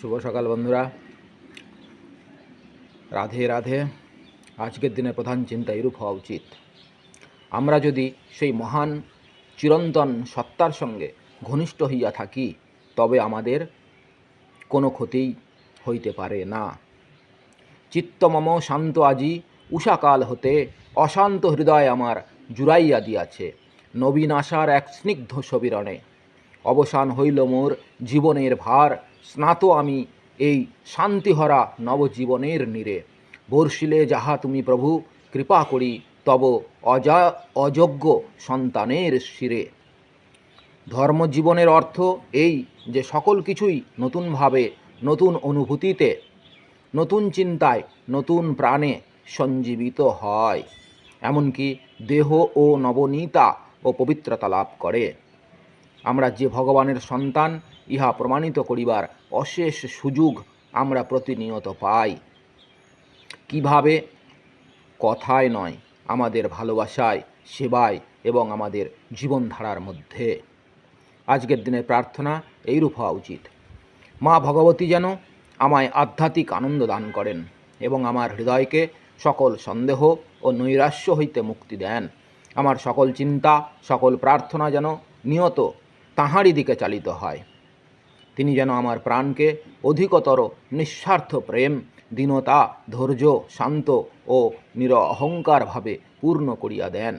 শুভ সকাল বন্ধুরা, রাধে রাধে। আজকের দিনের প্রধান চিন্তা এরূপ হওয়া উচিত, আমরা যদি সেই মহান চিরন্তন সত্তার সঙ্গে ঘনিষ্ঠ হইয়া থাকি তবে আমাদের কোনো ক্ষতিই হইতে পারে না। চিত্তমম শান্ত আজি উষাকাল হতে, অশান্ত হৃদয় আমার জুড়াইয়া দিয়াছে নবীন আশার এক স্নিগ্ধ সবিরণে। অবসান হইল মোর জীবনের ভার, স্নাত আমি এই শান্তিহরা নবজীবনের নীরে। বর্ষিলে যাহা তুমি প্রভু কৃপা করি তব অযোগ্য সন্তানের শিরে। ধর্মজীবনের অর্থ এই যে সকল কিছুই নতুনভাবে, নতুন অনুভূতিতে, নতুন চিন্তায়, নতুন প্রাণে সঞ্জীবিত হয়, এমনকি দেহ ও নবনীতা ও পবিত্রতা লাভ করে। আমরা যে ভগবানের সন্তান ইহা প্রমাণিত করিবার অশেষ সুযোগ আমরা প্রতিনিয়ত পাই। কিভাবে? কথায় নয়, আমাদের ভালোবাসায়, সেবায় এবং আমাদের জীবনধারার মধ্যে। আজকের দিনের প্রার্থনা এইরূপ হওয়া উচিত, মা ভগবতী যেন আমায় আধ্যাত্মিক আনন্দ দান করেন এবং আমার হৃদয়কে সকল সন্দেহ ও নৈরাশ্য হইতে মুক্তি দেন। আমার সকল চিন্তা, সকল প্রার্থনা যেন নিয়ত তাঁহারই দিকে চালিত হয়। তিনি যেন আমার প্রাণকে অধিকতর নিঃস্বার্থ প্রেম, দীনতা, ধৈর্য, শান্ত ও নিরঅহংকারভাবে পূর্ণ করিয়া দেন।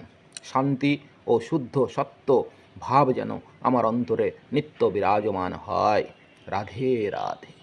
শান্তি ও শুদ্ধ সত্য ভাব যেন আমার অন্তরে নিত্য বিরাজমান হয়। রাধে রাধে।